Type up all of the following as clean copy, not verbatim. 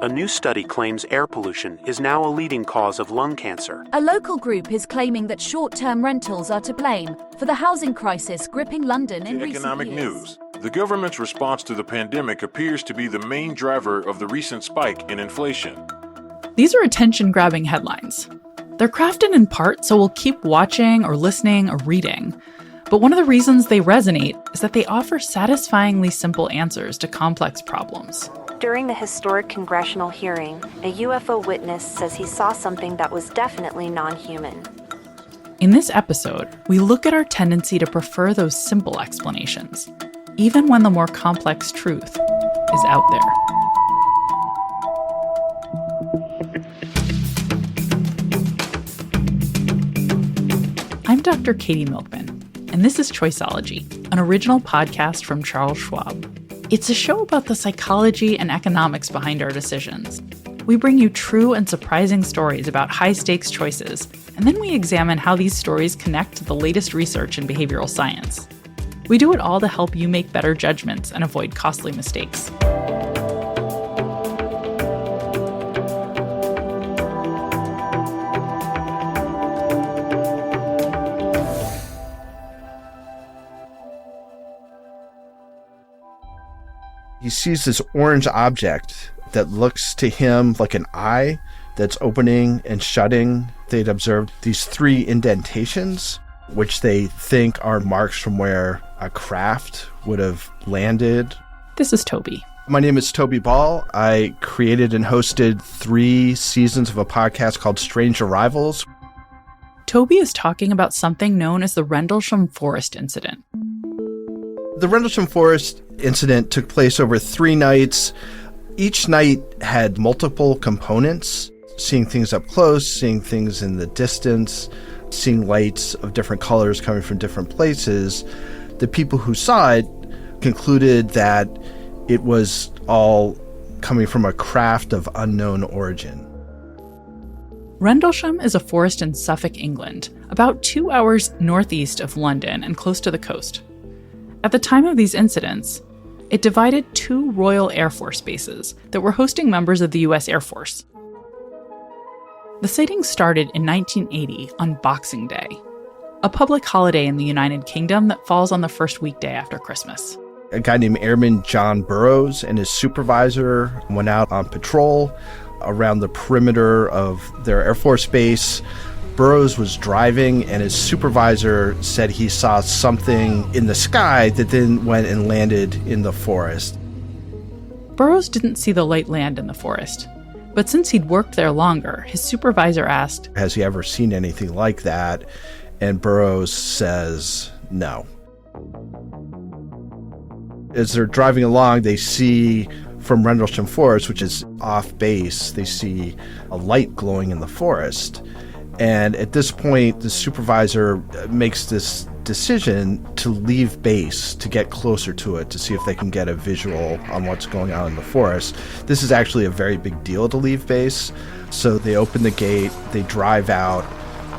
A new study claims air pollution is now a leading cause of lung cancer. A local group is claiming that short-term rentals are to blame for the housing crisis gripping London in recent Economic years. news. The government's response to the pandemic appears to be the main driver of the recent spike in inflation. These are attention-grabbing headlines. They're crafted in part so we'll keep watching or listening or reading. But one of the reasons they resonate is that they offer satisfyingly simple answers to complex problems. During the historic congressional hearing, a UFO witness says he saw something that was definitely non-human. In this episode, we look at our tendency to prefer those simple explanations, even when the more complex truth is out there. I'm Dr. Katie Milkman, and this is Choiceology, an original podcast from Charles Schwab. It's a show about the psychology and economics behind our decisions. We bring you true and surprising stories about high-stakes choices, and then we examine how these stories connect to the latest research in behavioral science. We do it all to help you make better judgments and avoid costly mistakes. He sees this orange object that looks to him like an eye that's opening and shutting. They'd observed these 3 indentations, which they think are marks from where a craft would have landed. This is Toby. My name is Toby Ball. I created and hosted 3 seasons of a podcast called Strange Arrivals. Toby is talking about something known as the Rendlesham Forest Incident. The Rendlesham Forest incident took place over 3 nights. Each night had multiple components: seeing things up close, seeing things in the distance, seeing lights of different colors coming from different places. The people who saw it concluded that it was all coming from a craft of unknown origin. Rendlesham is a forest in Suffolk, England, about 2 hours northeast of London and close to the coast. At the time of these incidents, it divided 2 Royal Air Force bases that were hosting members of the U.S. Air Force. The sighting started in 1980 on Boxing Day, a public holiday in the United Kingdom that falls on the first weekday after Christmas. A guy named Airman John Burroughs and his supervisor went out on patrol around the perimeter of their Air Force base. Burroughs was driving, and his supervisor said he saw something in the sky that then went and landed in the forest. Burroughs didn't see the light land in the forest, but since he'd worked there longer, his supervisor asked, "Has he ever seen anything like that?" And Burroughs says no. As they're driving along, they see from Rendlesham Forest, which is off base, they see a light glowing in the forest. And at this point, the supervisor makes this decision to leave base, to get closer to it, to see if they can get a visual on what's going on in the forest. This is actually a very big deal to leave base. So they open the gate, they drive out,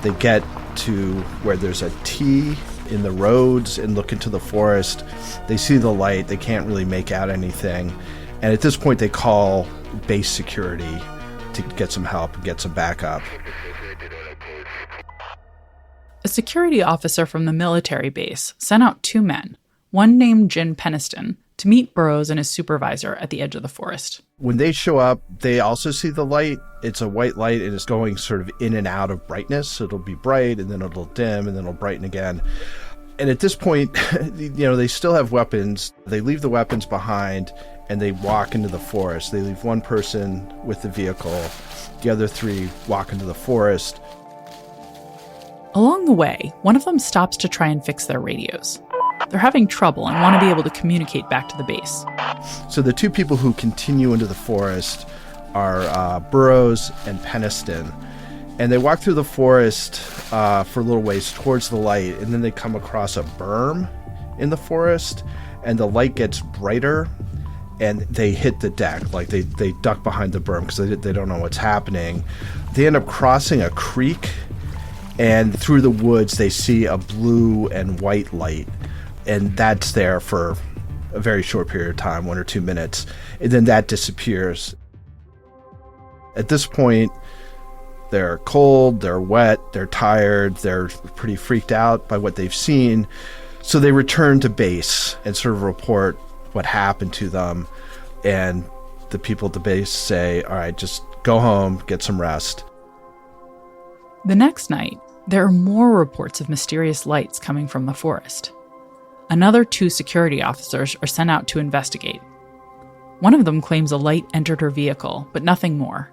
they get to where there's a T in the roads and look into the forest. They see the light, they can't really make out anything. And at this point, they call base security to get some help and get some backup. A security officer from the military base sent out 2 men, one named Jim Peniston, to meet Burroughs and his supervisor at the edge of the forest. When they show up, they also see the light. It's a white light, and it's going sort of in and out of brightness. So it'll be bright, and then it'll dim, and then it'll brighten again. And at this point, they still have weapons. They leave the weapons behind, and they walk into the forest. They leave one person with the vehicle. The other 3 walk into the forest. Along the way, one of them stops to try and fix their radios. They're having trouble and want to be able to communicate back to the base. So the 2 people who continue into the forest are Burroughs and Peniston. And they walk through the forest for a little ways towards the light, and then they come across a berm in the forest, and the light gets brighter, and they hit the deck. Like they duck behind the berm because they don't know what's happening. They end up crossing a creek, and through the woods they see a blue and white light, and that's there for a very short period of time, 1 or 2 minutes, and then that disappears. At this point, they're cold, they're wet, they're tired, they're pretty freaked out by what they've seen. So they return to base and sort of report what happened to them. And the people at the base say, all right, just go home, get some rest. The next night, there are more reports of mysterious lights coming from the forest. Another 2 security officers are sent out to investigate. One of them claims a light entered her vehicle, but nothing more.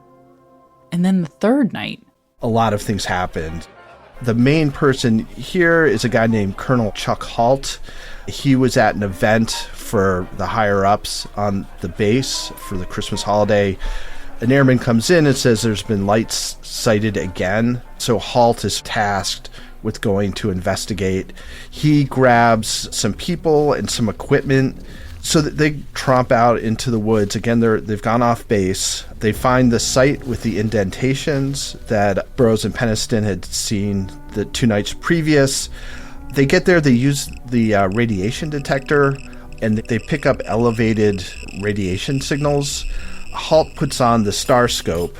And then the third night, a lot of things happened. The main person here is a guy named Colonel Chuck Halt. He was at an event for the higher-ups on the base for the Christmas holiday. An airman comes in and says there's been lights sighted again. So Halt is tasked with going to investigate. He grabs some people and some equipment so that they tromp out into the woods. Again, they've gone off base. They find the site with the indentations that Burroughs and Peniston had seen the 2 nights previous. They get there, they use the radiation detector, and they pick up elevated radiation signals. Halt puts on the star scope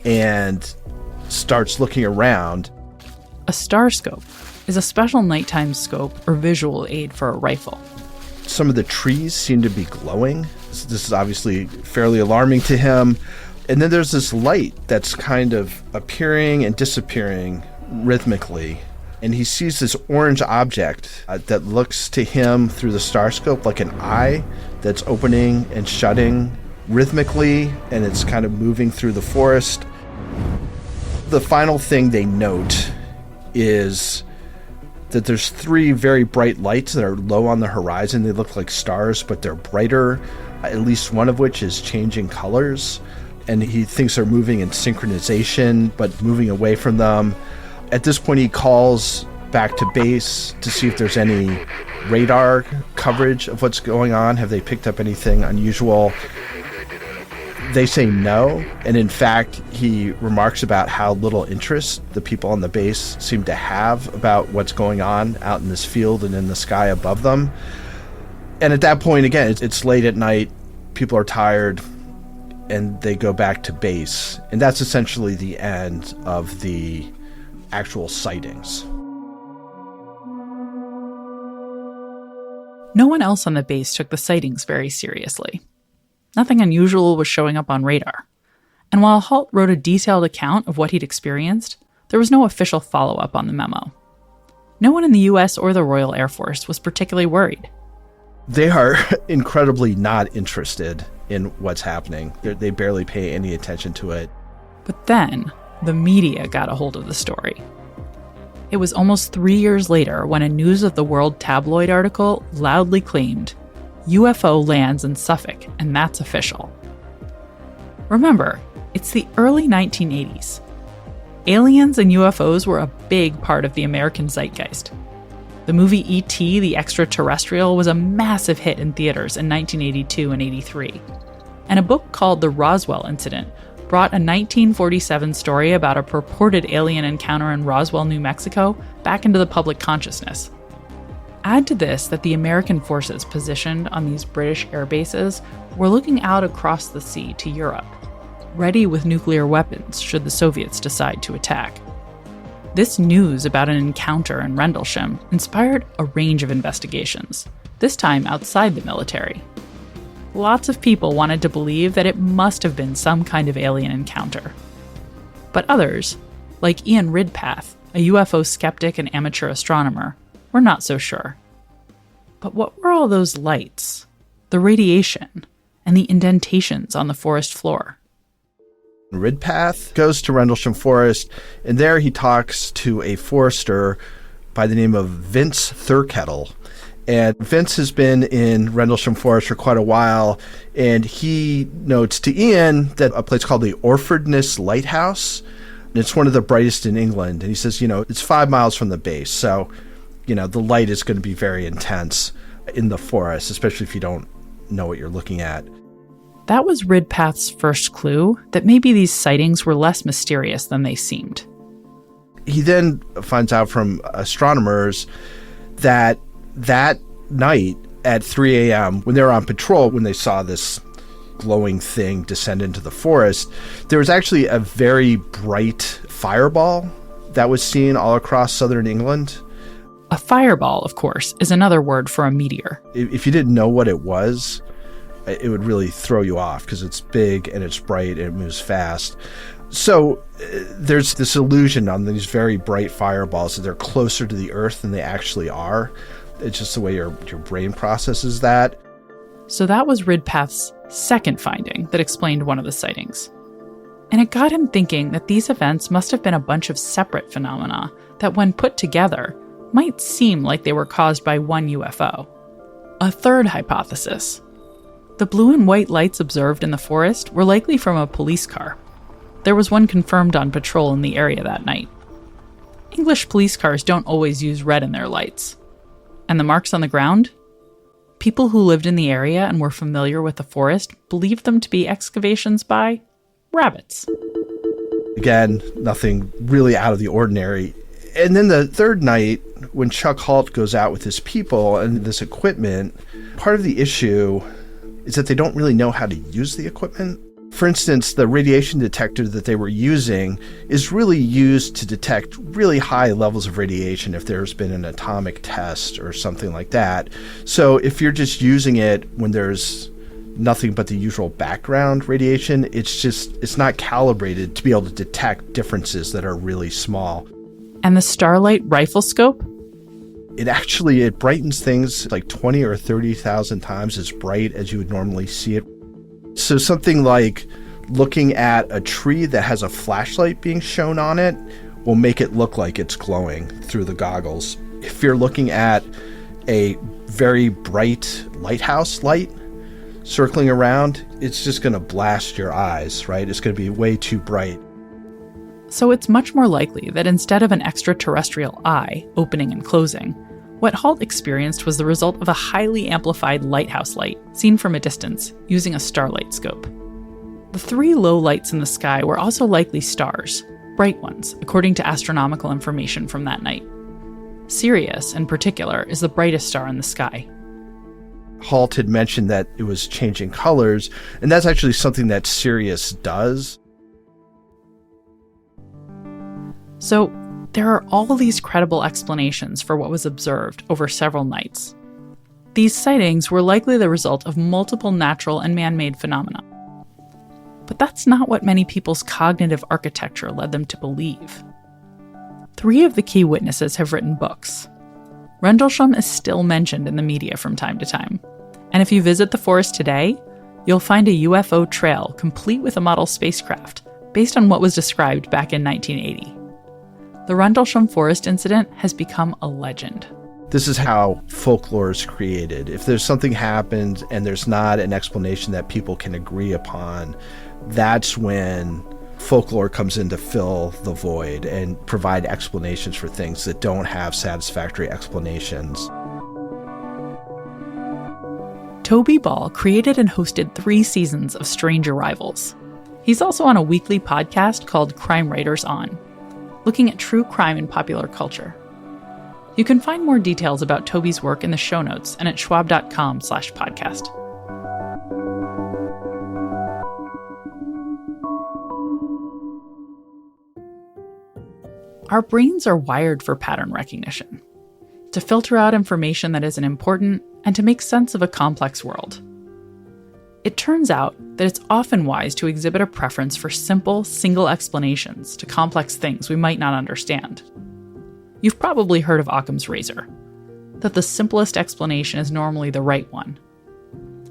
and starts looking around. A star scope is a special nighttime scope or visual aid for a rifle. Some of the trees seem to be glowing. This is obviously fairly alarming to him. And then there's this light that's kind of appearing and disappearing rhythmically. And he sees this orange object that looks to him through the star scope like an eye that's opening and shutting rhythmically, and it's kind of moving through the forest. The final thing they note is that there's 3 very bright lights that are low on the horizon. They look like stars, but they're brighter, at least one of which is changing colors. And he thinks they're moving in synchronization, but moving away from them. At this point, he calls back to base to see if there's any radar coverage of what's going on. Have they picked up anything unusual? They say no, and in fact, he remarks about how little interest the people on the base seem to have about what's going on out in this field and in the sky above them. And at that point, again, it's late at night, people are tired, and they go back to base. And that's essentially the end of the actual sightings. No one else on the base took the sightings very seriously. Nothing unusual was showing up on radar. And while Halt wrote a detailed account of what he'd experienced, there was no official follow-up on the memo. No one in the US or the Royal Air Force was particularly worried. They are incredibly not interested in what's happening. They barely pay any attention to it. But then, the media got a hold of the story. It was almost 3 years later when a News of the World tabloid article loudly claimed, UFO lands in Suffolk, and that's official. Remember, it's the early 1980s. Aliens and UFOs were a big part of the American zeitgeist. The movie E.T. the Extraterrestrial was a massive hit in theaters in 1982 and 83. And a book called The Roswell Incident brought a 1947 story about a purported alien encounter in Roswell, New Mexico, back into the public consciousness. Add to this that the American forces positioned on these British air bases were looking out across the sea to Europe, ready with nuclear weapons should the Soviets decide to attack. This news about an encounter in Rendlesham inspired a range of investigations, this time outside the military. Lots of people wanted to believe that it must have been some kind of alien encounter. But others, like Ian Ridpath, a UFO skeptic and amateur astronomer, were not so sure. But what were all those lights, the radiation, and the indentations on the forest floor? Ridpath goes to Rendlesham Forest, and there he talks to a forester by the name of Vince Thurkettle. And Vince has been in Rendlesham Forest for quite a while, and he notes to Ian that a place called the Orfordness Lighthouse, and it's one of the brightest in England. And he says, it's 5 miles from the base, so the light is going to be very intense in the forest, especially if you don't know what you're looking at. That was Ridpath's first clue that maybe these sightings were less mysterious than they seemed. He then finds out from astronomers that night at 3 a.m., when they were on patrol, when they saw this, glowing thing descend into the forest. There was actually a very bright fireball that was seen all across southern England. A fireball, of course, is another word for a meteor. If you didn't know what it was, it would really throw you off because it's big and it's bright and it moves fast. So there's this illusion on these very bright fireballs that they're closer to the Earth than they actually are. It's just the way your brain processes that. So that was Ridpath's second finding that explained one of the sightings. And it got him thinking that these events must have been a bunch of separate phenomena that, when put together, might seem like they were caused by one UFO. A third hypothesis. The blue and white lights observed in the forest were likely from a police car. There was one confirmed on patrol in the area that night. English police cars don't always use red in their lights. And the marks on the ground? People who lived in the area and were familiar with the forest believed them to be excavations by rabbits. Again, nothing really out of the ordinary. And then the third night, when Chuck Halt goes out with his people and this equipment, part of the issue is that they don't really know how to use the equipment. For instance, the radiation detector that they were using is really used to detect really high levels of radiation if there's been an atomic test or something like that. So if you're just using it when there's nothing but the usual background radiation, it's not calibrated to be able to detect differences that are really small. And the Starlight rifle scope? It brightens things like 20 or 30,000 times as bright as you would normally see it. So something like looking at a tree that has a flashlight being shown on it will make it look like it's glowing through the goggles. If you're looking at a very bright lighthouse light circling around, it's just going to blast your eyes, right? It's going to be way too bright. So it's much more likely that instead of an extraterrestrial eye opening and closing, what Halt experienced was the result of a highly amplified lighthouse light seen from a distance using a starlight scope. The three low lights in the sky were also likely stars, bright ones, according to astronomical information from that night. Sirius, in particular, is the brightest star in the sky. Halt had mentioned that it was changing colors, and that's actually something that Sirius does. So there are all these credible explanations for what was observed over several nights. These sightings were likely the result of multiple natural and man-made phenomena. But that's not what many people's cognitive architecture led them to believe. 3 of the key witnesses have written books. Rendlesham is still mentioned in the media from time to time. And if you visit the forest today, you'll find a UFO trail complete with a model spacecraft based on what was described back in 1980. The Rendlesham Forest incident has become a legend. This is how folklore is created. If there's something happens and there's not an explanation that people can agree upon, that's when folklore comes in to fill the void and provide explanations for things that don't have satisfactory explanations. Toby Ball created and hosted 3 seasons of Strange Arrivals. He's also on a weekly podcast called Crime Writers On, looking at true crime in popular culture. You can find more details about Toby's work in the show notes and at schwab.com/podcast. Our brains are wired for pattern recognition, to filter out information that isn't important and to make sense of a complex world. It turns out that it's often wise to exhibit a preference for simple, single explanations to complex things we might not understand. You've probably heard of Occam's razor, that the simplest explanation is normally the right one.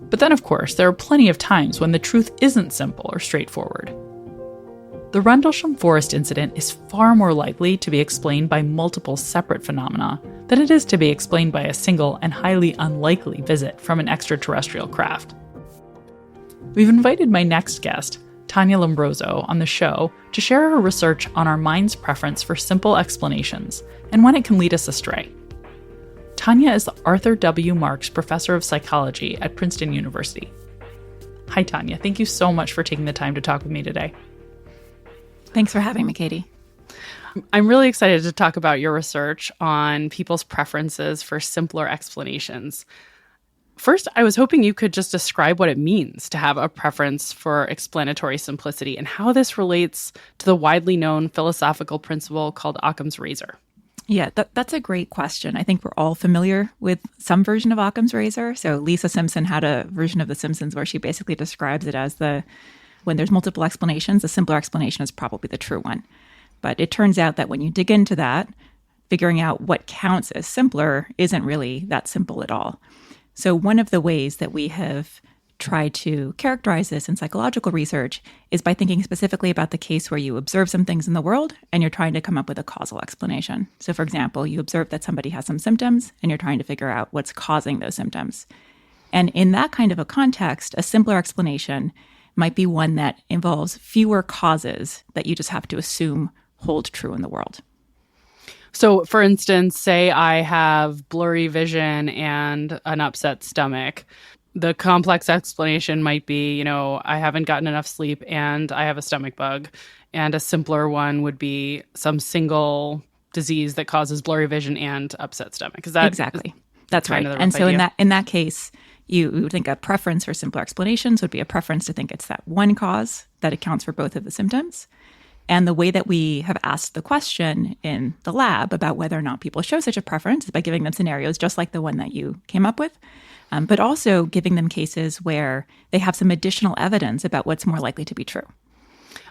But then, of course, there are plenty of times when the truth isn't simple or straightforward. The Rendlesham Forest incident is far more likely to be explained by multiple separate phenomena than it is to be explained by a single and highly unlikely visit from an extraterrestrial craft. We've invited my next guest, Tania Lombrozo, on the show to share her research on our mind's preference for simple explanations and when it can lead us astray. Tania is the Arthur W. Marks Professor of Psychology at Princeton University. Hi, Tania. Thank you so much for taking the time to talk with me today. Thanks for having me, Katie. I'm really excited to talk about your research on people's preferences for simpler explanations. First, I was hoping you could just describe what it means to have a preference for explanatory simplicity and how this relates to the widely known philosophical principle called Occam's razor. Yeah, that's a great question. I think we're all familiar with some version of Occam's razor. So Lisa Simpson had a version of The Simpsons where she basically describes it as when there's multiple explanations, the simpler explanation is probably the true one. But it turns out that when you dig into that, figuring out what counts as simpler isn't really that simple at all. So one of the ways that we have tried to characterize this in psychological research is by thinking specifically about the case where you observe some things in the world and you're trying to come up with a causal explanation. So for example, you observe that somebody has some symptoms and you're trying to figure out what's causing those symptoms. And in that kind of a context, a simpler explanation might be one that involves fewer causes that you just have to assume hold true in the world. So, for instance, say I have blurry vision and an upset stomach. The complex explanation might be, I haven't gotten enough sleep and I have a stomach bug. And a simpler one would be some single disease that causes blurry vision and upset stomach. Is that exactly? That's right. And so in that case, you would think a preference for simpler explanations would be a preference to think it's that one cause that accounts for both of the symptoms. And the way that we have asked the question in the lab about whether or not people show such a preference is by giving them scenarios just like the one that you came up with, but also giving them cases where they have some additional evidence about what's more likely to be true.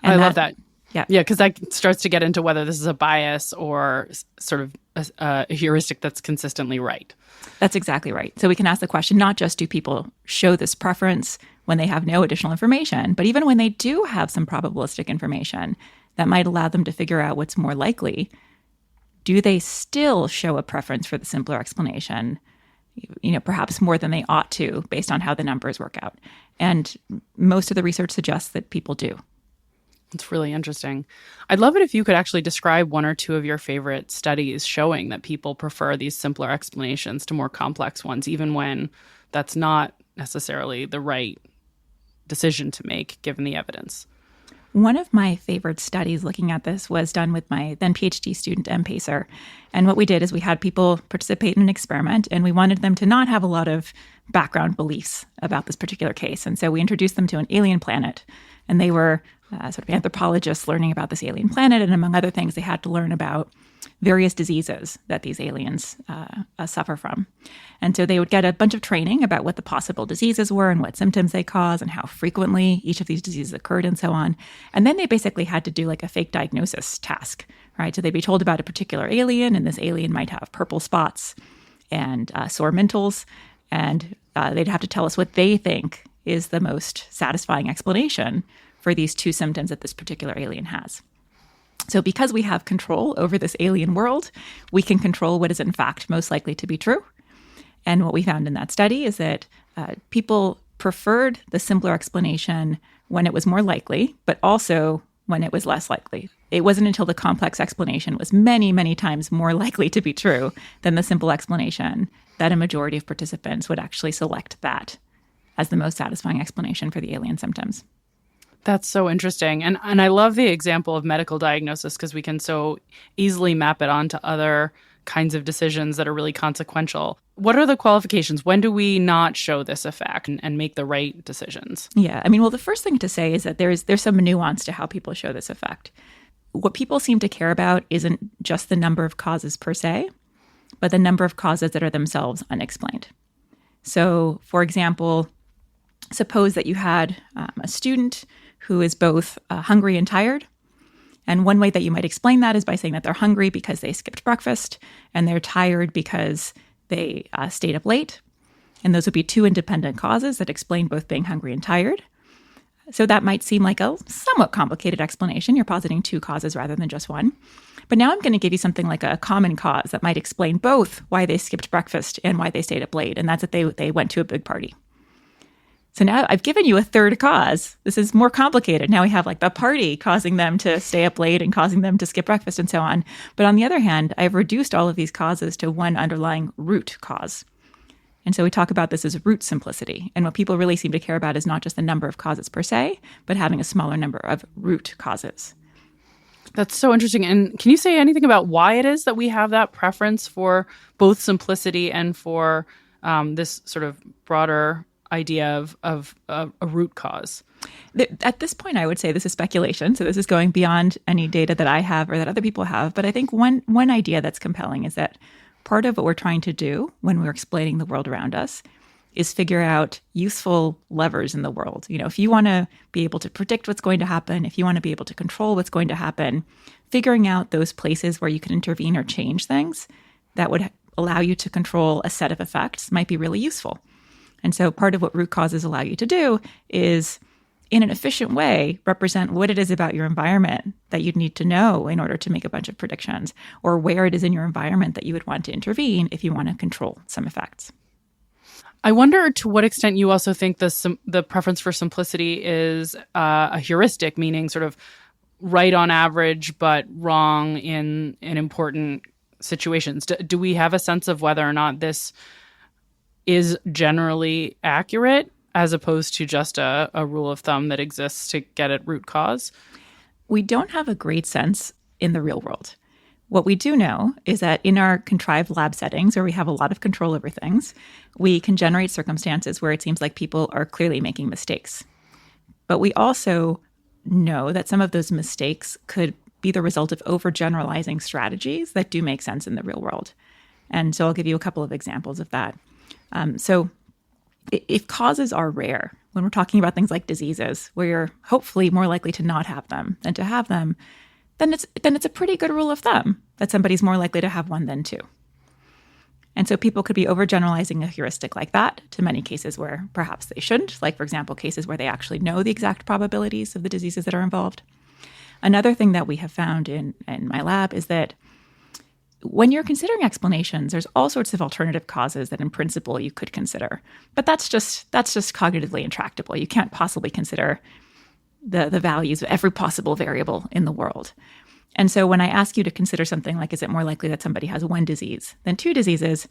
And I love that. Yeah, because that starts to get into whether this is a bias or sort of a heuristic that's consistently right. That's exactly right. So we can ask the question, not just do people show this preference when they have no additional information, but even when they do have some probabilistic information that might allow them to figure out what's more likely, do they still show a preference for the simpler explanation, perhaps more than they ought to based on how the numbers work out? And most of the research suggests that people do. It's really interesting. I'd love it if you could actually describe one or two of your favorite studies showing that people prefer these simpler explanations to more complex ones, even when that's not necessarily the right decision to make, given the evidence. One of my favorite studies looking at this was done with my then PhD student, M. Pacer. And what we did is we had people participate in an experiment, and we wanted them to not have a lot of background beliefs about this particular case. And so we introduced them to an alien planet, and they were sort of anthropologists learning about this alien planet. And among other things, they had to learn about various diseases that these aliens suffer from. And so they would get a bunch of training about what the possible diseases were and what symptoms they cause and how frequently each of these diseases occurred and so on. And then they basically had to do like a fake diagnosis task, right? So they'd be told about a particular alien, and this alien might have purple spots and sore mentals. And they'd have to tell us what they think is the most satisfying explanation for these two symptoms that this particular alien has. So because we have control over this alien world, we can control what is in fact most likely to be true. And what we found in that study is that people preferred the simpler explanation when it was more likely, but also when it was less likely. It wasn't until the complex explanation was many, many times more likely to be true than the simple explanation that a majority of participants would actually select that as the most satisfying explanation for the alien symptoms. That's so interesting. And I love the example of medical diagnosis because we can so easily map it onto other kinds of decisions that are really consequential. What are the qualifications? When do we not show this effect and make the right decisions? Yeah, I mean, well, the first thing to say is that there's some nuance to how people show this effect. What people seem to care about isn't just the number of causes per se, but the number of causes that are themselves unexplained. So, for example, suppose that you had a student who is both hungry and tired. And one way that you might explain that is by saying that they're hungry because they skipped breakfast and they're tired because they stayed up late. And those would be two independent causes that explain both being hungry and tired. So that might seem like a somewhat complicated explanation. You're positing two causes rather than just one. But now I'm going to give you something like a common cause that might explain both why they skipped breakfast and why they stayed up late. And that's that they went to a big party. So now I've given you a third cause. This is more complicated. Now we have like the party causing them to stay up late and causing them to skip breakfast and so on. But on the other hand, I've reduced all of these causes to one underlying root cause. And so we talk about this as root simplicity. And what people really seem to care about is not just the number of causes per se, but having a smaller number of root causes. That's so interesting. And can you say anything about why it is that we have that preference for both simplicity and for this sort of broader idea of a root cause? At this point, I would say this is speculation. So this is going beyond any data that I have or that other people have. But I think one idea that's compelling is that part of what we're trying to do when we're explaining the world around us is figure out useful levers in the world. If you want to be able to predict what's going to happen, if you want to be able to control what's going to happen, figuring out those places where you can intervene or change things that would allow you to control a set of effects might be really useful. And so part of what root causes allow you to do is, in an efficient way, represent what it is about your environment that you'd need to know in order to make a bunch of predictions, or where it is in your environment that you would want to intervene if you want to control some effects. I wonder to what extent you also think the preference for simplicity is a heuristic, meaning sort of right on average, but wrong in important situations. Do we have a sense of whether or not this is generally accurate as opposed to just a rule of thumb that exists to get at root cause? We don't have a great sense in the real world. What we do know is that in our contrived lab settings, where we have a lot of control over things, we can generate circumstances where it seems like people are clearly making mistakes. But we also know that some of those mistakes could be the result of overgeneralizing strategies that do make sense in the real world. And so I'll give you a couple of examples of that. So if causes are rare, when we're talking about things like diseases, where you're hopefully more likely to not have them than to have them, then it's a pretty good rule of thumb that somebody's more likely to have one than two. And so people could be overgeneralizing a heuristic like that to many cases where perhaps they shouldn't, like, for example, cases where they actually know the exact probabilities of the diseases that are involved. Another thing that we have found in my lab is that when you're considering explanations, there's all sorts of alternative causes that in principle you could consider. But that's just cognitively intractable. You can't possibly consider the values of every possible variable in the world. And so when I ask you to consider something like, is it more likely that somebody has one disease than two diseases,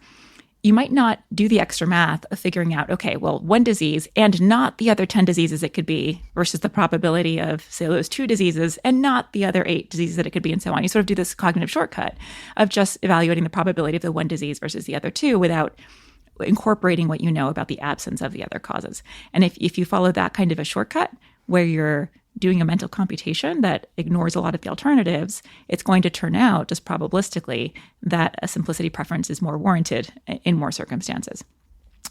you might not do the extra math of figuring out, okay, well, one disease and not the other 10 diseases it could be versus the probability of, say, those two diseases and not the other 8 diseases that it could be, and so on. You sort of do this cognitive shortcut of just evaluating the probability of the one disease versus the other two without incorporating what you know about the absence of the other causes. And if you follow that kind of a shortcut where you're doing a mental computation that ignores a lot of the alternatives, it's going to turn out, just probabilistically, that a simplicity preference is more warranted in more circumstances.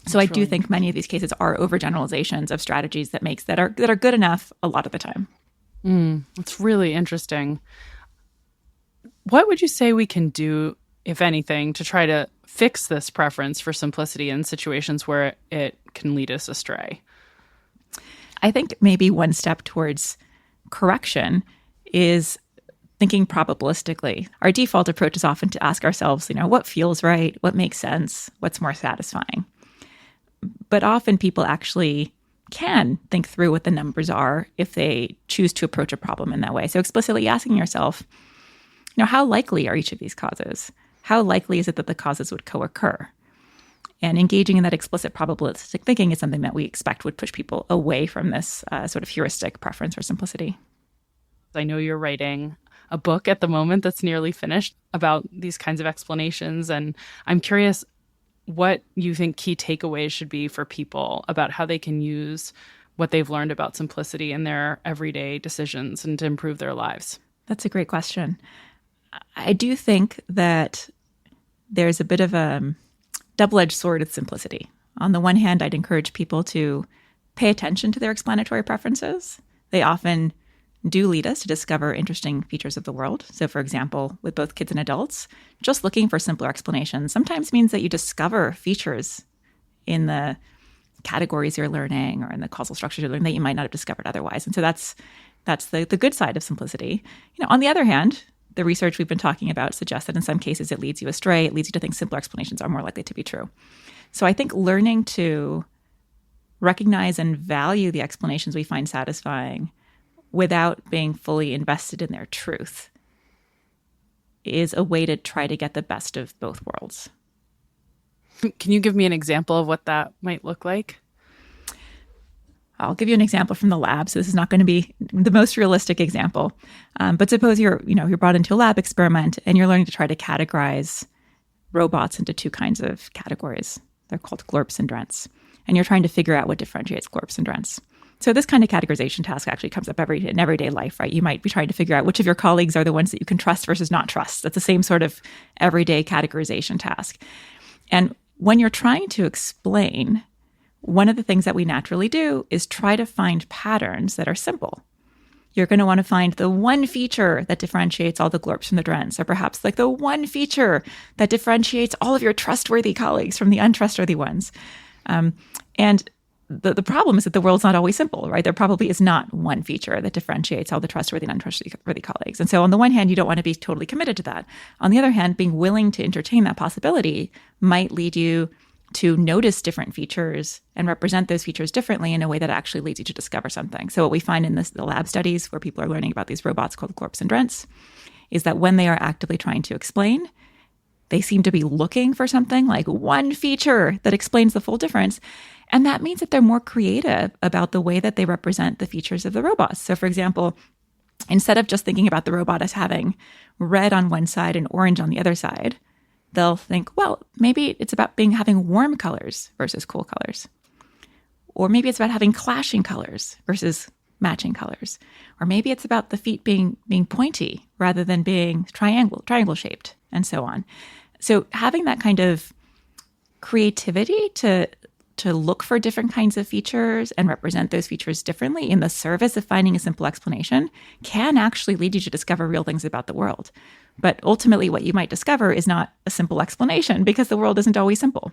So I do think many of these cases are overgeneralizations of strategies that are good enough a lot of the time. It's really interesting. What would you say we can do, if anything, to try to fix this preference for simplicity in situations where it can lead us astray? I think maybe one step towards correction is thinking probabilistically. Our default approach is often to ask ourselves, what feels right? What makes sense? What's more satisfying? But often people actually can think through what the numbers are if they choose to approach a problem in that way. So explicitly asking yourself, how likely are each of these causes? How likely is it that the causes would co-occur? And engaging in that explicit probabilistic thinking is something that we expect would push people away from this sort of heuristic preference for simplicity. I know you're writing a book at the moment that's nearly finished about these kinds of explanations, and I'm curious what you think key takeaways should be for people about how they can use what they've learned about simplicity in their everyday decisions and to improve their lives. That's a great question. I do think that there's a bit of a double-edged sword with simplicity. On the one hand, I'd encourage people to pay attention to their explanatory preferences. They often do lead us to discover interesting features of the world. So, for example, with both kids and adults, just looking for simpler explanations sometimes means that you discover features in the categories you're learning or in the causal structures you're learning that you might not have discovered otherwise. And so that's the good side of simplicity. On the other hand, the research we've been talking about suggests that in some cases it leads you astray. It leads you to think simpler explanations are more likely to be true. So I think learning to recognize and value the explanations we find satisfying without being fully invested in their truth is a way to try to get the best of both worlds. Can you give me an example of what that might look like? I'll give you an example from the lab. So this is not going to be the most realistic example. But suppose you're brought into a lab experiment and you're learning to try to categorize robots into two kinds of categories. They're called glorps and drents. And you're trying to figure out what differentiates glorps and drents. So this kind of categorization task actually comes up in everyday life, right? You might be trying to figure out which of your colleagues are the ones that you can trust versus not trust. That's the same sort of everyday categorization task. And when you're trying to explain, one of the things that we naturally do is try to find patterns that are simple. You're going to want to find the one feature that differentiates all the glorps from the drents, or perhaps like the one feature that differentiates all of your trustworthy colleagues from the untrustworthy ones. And the problem is that the world's not always simple, right? There probably is not one feature that differentiates all the trustworthy and untrustworthy colleagues. And so on the one hand, you don't want to be totally committed to that. On the other hand, being willing to entertain that possibility might lead you to notice different features and represent those features differently in a way that actually leads you to discover something. So what we find in the lab studies where people are learning about these robots called glorps and drents is that when they are actively trying to explain, they seem to be looking for something like one feature that explains the full difference. And that means that they're more creative about the way that they represent the features of the robots. So for example, instead of just thinking about the robot as having red on one side and orange on the other side, they'll think, well, maybe it's about having warm colors versus cool colors. Or maybe it's about having clashing colors versus matching colors. Or maybe it's about the feet being pointy rather than being triangle shaped, and so on. So having that kind of creativity to look for different kinds of features and represent those features differently in the service of finding a simple explanation can actually lead you to discover real things about the world. But ultimately, what you might discover is not a simple explanation because the world isn't always simple.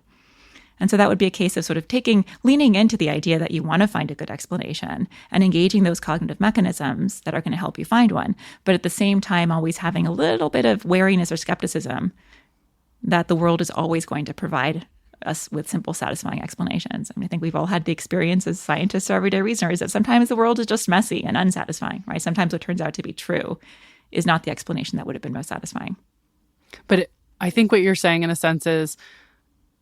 And so that would be a case of sort of leaning into the idea that you want to find a good explanation and engaging those cognitive mechanisms that are going to help you find one, but at the same time, always having a little bit of wariness or skepticism that the world is always going to provide us with simple, satisfying explanations. I mean, I think we've all had the experience as scientists or everyday reasoners that sometimes the world is just messy and unsatisfying, right? Sometimes what turns out to be true is not the explanation that would have been most satisfying. But I think what you're saying in a sense is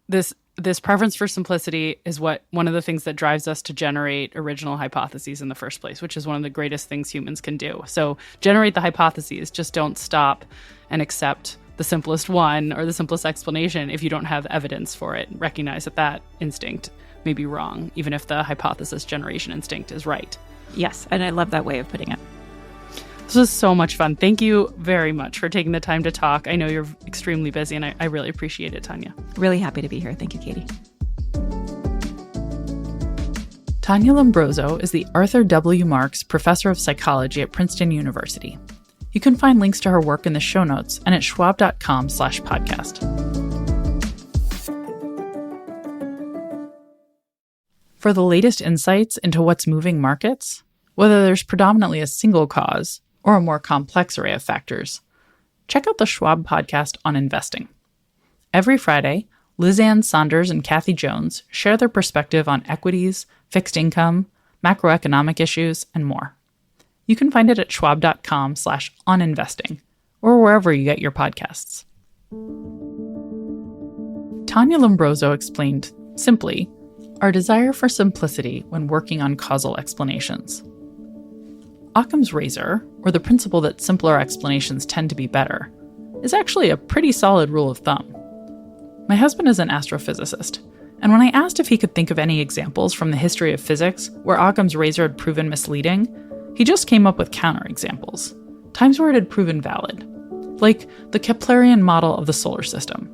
this preference for simplicity is one of the things that drives us to generate original hypotheses in the first place, which is one of the greatest things humans can do. So generate the hypotheses, just don't stop and accept the simplest one or the simplest explanation if you don't have evidence for it. Recognize that instinct may be wrong, even if the hypothesis generation instinct is right. Yes, and I love that way of putting it. This was so much fun. Thank you very much for taking the time to talk. I know you're extremely busy, and I really appreciate it, Tania. Really happy to be here. Thank you, Katie. Tania Lombrozo is the Arthur W. Marks Professor of Psychology at Princeton University. You can find links to her work in the show notes and at schwab.com/podcast. For the latest insights into what's moving markets, whether there's predominantly a single cause or a more complex array of factors, check out the Schwab podcast on investing. Every Friday, Lizanne Saunders and Kathy Jones share their perspective on equities, fixed income, macroeconomic issues, and more. You can find it at schwab.com/oninvesting or wherever you get your podcasts. Tania Lombrozo explained, simply, our desire for simplicity when working on causal explanations. Occam's razor, or the principle that simpler explanations tend to be better, is actually a pretty solid rule of thumb. My husband is an astrophysicist, and when I asked if he could think of any examples from the history of physics where Occam's razor had proven misleading, he just came up with counterexamples, times where it had proven valid, like the Keplerian model of the solar system.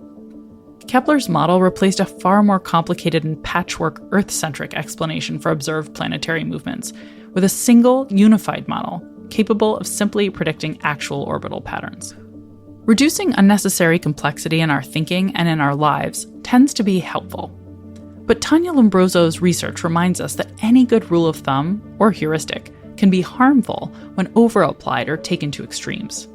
Kepler's model replaced a far more complicated and patchwork Earth-centric explanation for observed planetary movements with a single, unified model capable of simply predicting actual orbital patterns. Reducing unnecessary complexity in our thinking and in our lives tends to be helpful. But Tania Lombrozo's research reminds us that any good rule of thumb, or heuristic, can be harmful when over-applied or taken to extremes.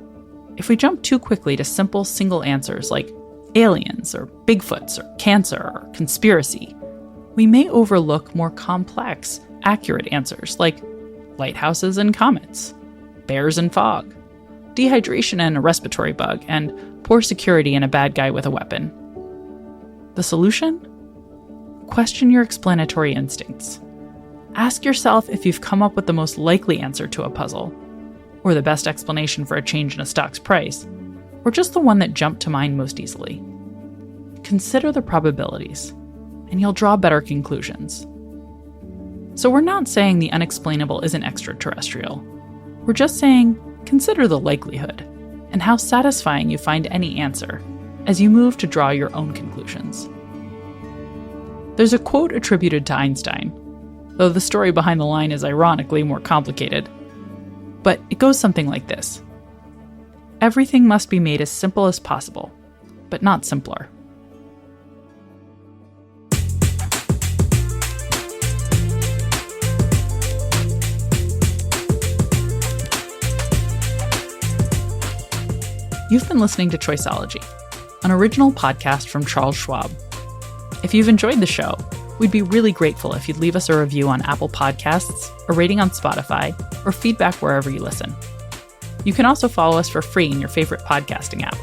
If we jump too quickly to simple single answers like aliens or Bigfoots or cancer or conspiracy, we may overlook more complex, accurate answers like lighthouses and comets, bears and fog, dehydration and a respiratory bug, and poor security and a bad guy with a weapon. The solution? Question your explanatory instincts. Ask yourself if you've come up with the most likely answer to a puzzle, or the best explanation for a change in a stock's price, or just the one that jumped to mind most easily. Consider the probabilities. and you'll draw better conclusions. So we're not saying the unexplainable isn't extraterrestrial. We're just saying, consider the likelihood, and how satisfying you find any answer, as you move to draw your own conclusions. There's a quote attributed to Einstein, though the story behind the line is ironically more complicated. But it goes something like this. Everything must be made as simple as possible, but not simpler. You've been listening to Choiceology, an original podcast from Charles Schwab. If you've enjoyed the show, we'd be really grateful if you'd leave us a review on Apple Podcasts, a rating on Spotify, or feedback wherever you listen. You can also follow us for free in your favorite podcasting app.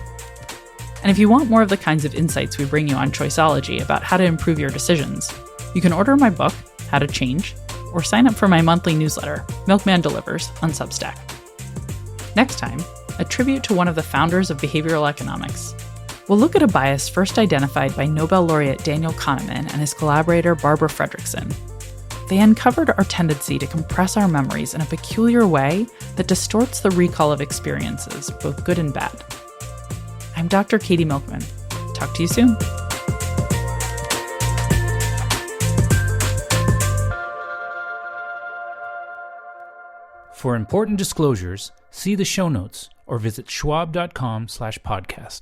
And if you want more of the kinds of insights we bring you on Choiceology about how to improve your decisions, you can order my book, How to Change, or sign up for my monthly newsletter, Milkman Delivers, on Substack. Next time, a tribute to one of the founders of behavioral economics. We'll look at a bias first identified by Nobel laureate Daniel Kahneman and his collaborator Barbara Fredrickson. They uncovered our tendency to compress our memories in a peculiar way that distorts the recall of experiences, both good and bad. I'm Dr. Katie Milkman. Talk to you soon. For important disclosures, see the show notes or visit schwab.com/podcast.